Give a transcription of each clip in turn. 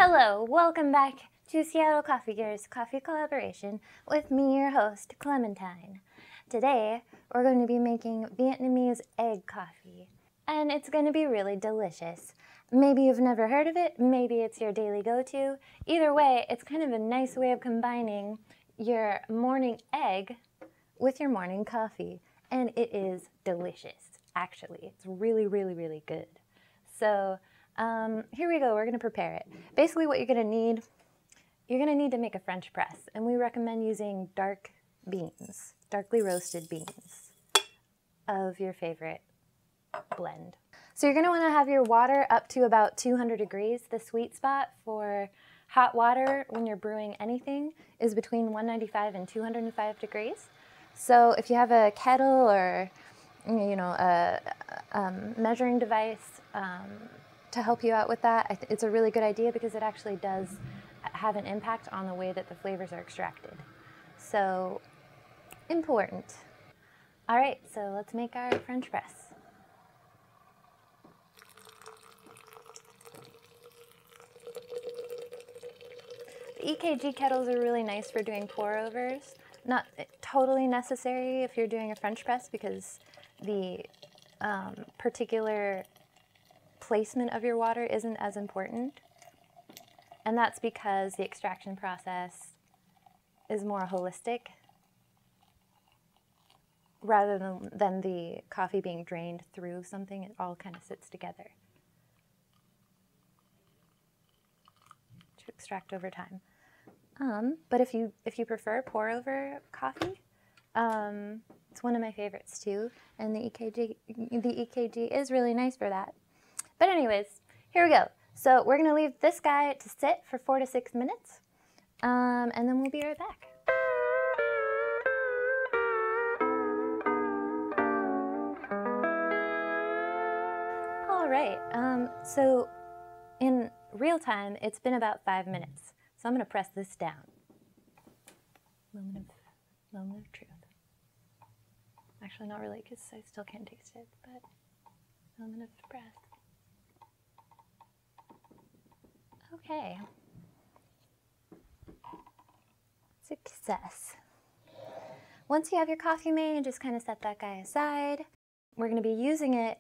Hello, welcome back to Seattle Coffee Gear's coffee collaboration with me, your host, Clementine. Today, we're going to be making Vietnamese egg coffee, and it's going to be really delicious. Maybe you've never heard of it, maybe it's your daily go-to. Either way, it's kind of a nice way of combining your morning egg with your morning coffee, and it is delicious, actually. It's really, really, really good. So, here we go, we're gonna prepare it. Basically what you're gonna need to make a French press, and we recommend using dark beans, darkly roasted beans of your favorite blend. So you're gonna wanna have your water up to about 200 degrees. The sweet spot for hot water when you're brewing anything is between 195 and 205 degrees. So if you have a kettle or a measuring device, to help you out with that, it's a really good idea because it actually does have an impact on the way that the flavors are extracted. So, important. All right, so let's make our French press. The EKG kettles are really nice for doing pour-overs. Not totally necessary if you're doing a French press because the particular placement of your water isn't as important, and that's because the extraction process is more holistic rather than the coffee being drained through something. It all kind of sits together to extract over time. But if you prefer pour over coffee, it's one of my favorites too, and the EKG is really nice for that. But anyways, here we go. So we're gonna leave this guy to sit for 4 to 6 minutes, and then we'll be right back. All right, so in real time, it's been about 5 minutes. So I'm gonna press this down. Moment of truth. Actually, not really, because I still can't taste it, but moment of breath. Okay. Success. Once you have your coffee made, just kind of set that guy aside. We're going to be using it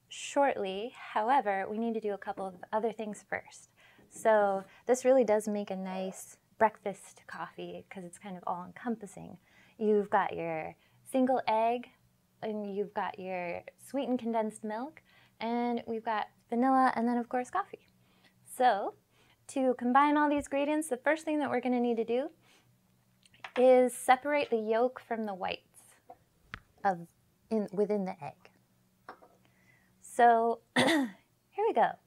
shortly. However, we need to do a couple of other things first. So this really does make a nice breakfast coffee because it's kind of all-encompassing. You've got your single egg, and you've got your sweetened condensed milk, and we've got vanilla, and then of course coffee. So, to combine all these ingredients, the first thing that we're going to need to do is separate the yolk from the whites within the egg. So, here we go.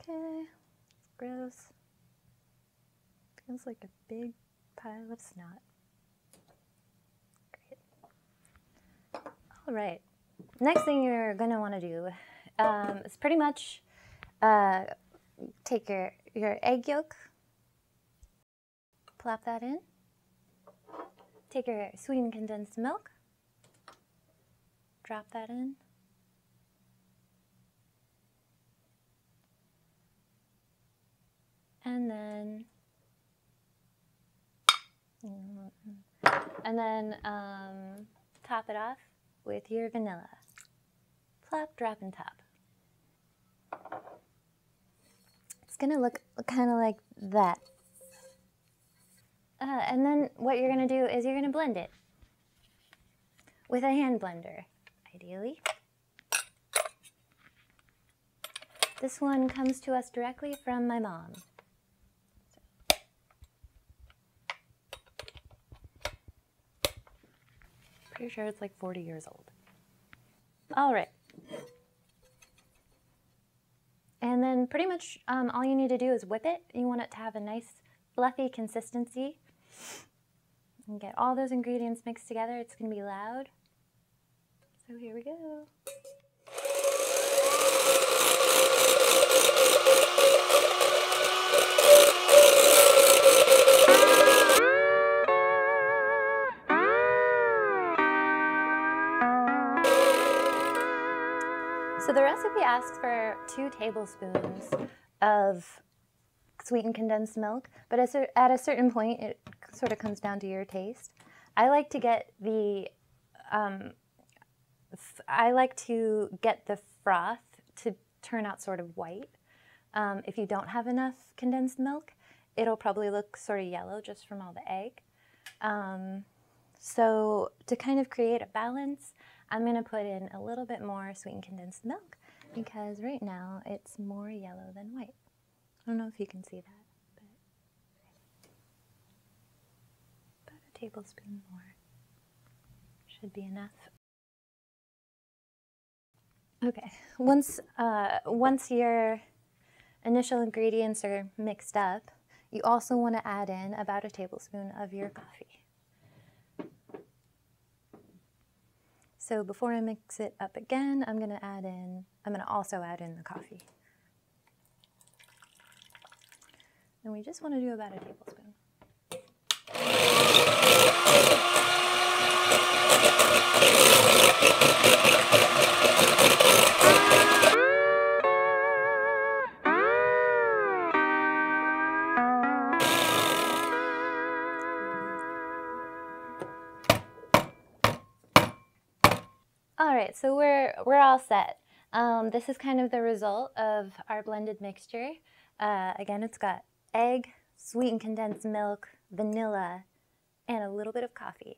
Okay. Gross. Feels like a big pile of snot. Great. All right. Next thing you're going to want to do is pretty much take your egg yolk, plop that in, take your sweetened condensed milk, drop that in, and then top it off with your vanilla. Plop, drop, and top. It's gonna look kind of like that. And then what you're gonna do is you're gonna blend it with a hand blender, ideally. This one comes to us directly from my mom. Pretty sure it's like 40 years old. All right. And then pretty much all you need to do is whip it. You want it to have a nice fluffy consistency. And get all those ingredients mixed together. It's going to be loud. So here we go. asks for 2 tablespoons of sweetened condensed milk, but at a certain point it sort of comes down to your taste. I like to get the froth to turn out sort of white. If you don't have enough condensed milk, it'll probably look sort of yellow just from all the egg. So to kind of create a balance, I'm going to put in a little bit more sweetened condensed milk because right now it's more yellow than white. I don't know if you can see that, but about a tablespoon more should be enough. Okay, once your initial ingredients are mixed up, you also want to add in about a tablespoon of your coffee. So before I mix it up again, I'm going to also add in the coffee. And we just want to do about a tablespoon. All right, so we're all set. This is kind of the result of our blended mixture. Again, it's got egg, sweetened condensed milk, vanilla, and a little bit of coffee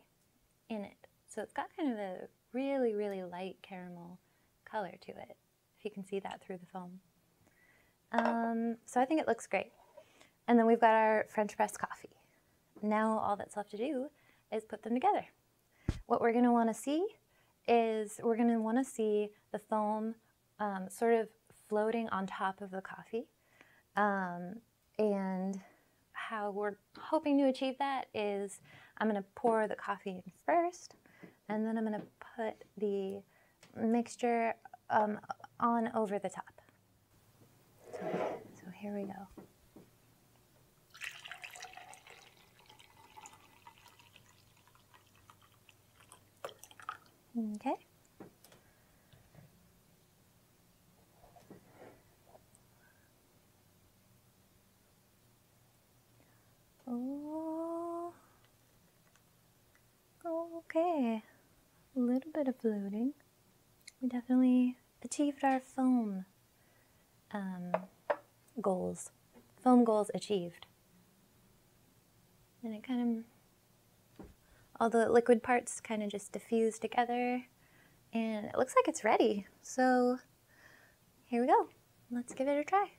in it. So it's got kind of a really, really light caramel color to it, if you can see that through the foam. So I think it looks great. And then we've got our French press coffee. Now all that's left to do is put them together. What we're going to want to see is the foam sort of floating on top of the coffee. And how we're hoping to achieve that is I'm going to pour the coffee in first, and then I'm going to put the mixture on over the top. So here we go. Okay. Oh, okay. A little bit of floating. We definitely achieved our foam goals. Foam goals achieved. And it kind of, all the liquid parts kind of just diffuse together, and it looks like it's ready. So here we go. Let's give it a try.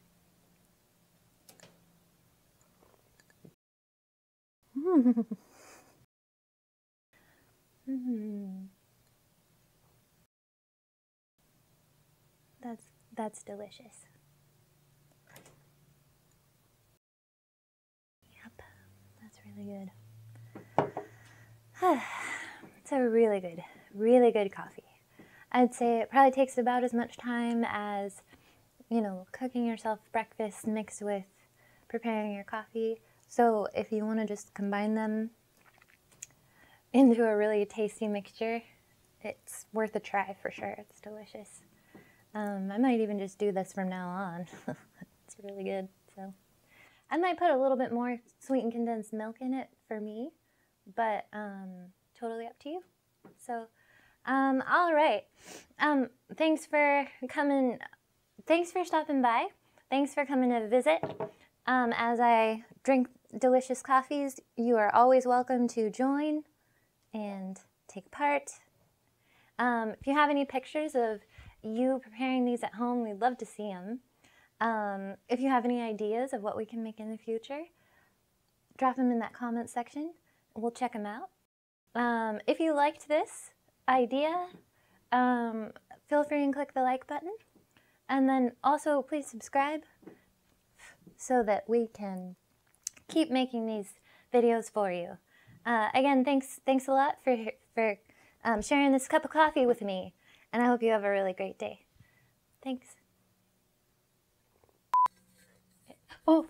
That's delicious. Yep, that's really good. It's a really good coffee. I'd say it probably takes about as much time as, cooking yourself breakfast mixed with preparing your coffee. So if you want to just combine them into a really tasty mixture, it's worth a try for sure. It's delicious. I might even just do this from now on. It's really good. So I might put a little bit more sweetened condensed milk in it for me, but totally up to you. So, all right. Thanks for coming. Thanks for stopping by. Thanks for coming to visit. As I drink delicious coffees, you are always welcome to join and take part. If you have any pictures of you preparing these at home, we'd love to see them. If you have any ideas of what we can make in the future, drop them in that comment section. We'll check them out. If you liked this idea, feel free and click the like button. And then also please subscribe so that we can keep making these videos for you. Again, thanks a lot for sharing this cup of coffee with me, and I hope you have a really great day. Thanks. Oh.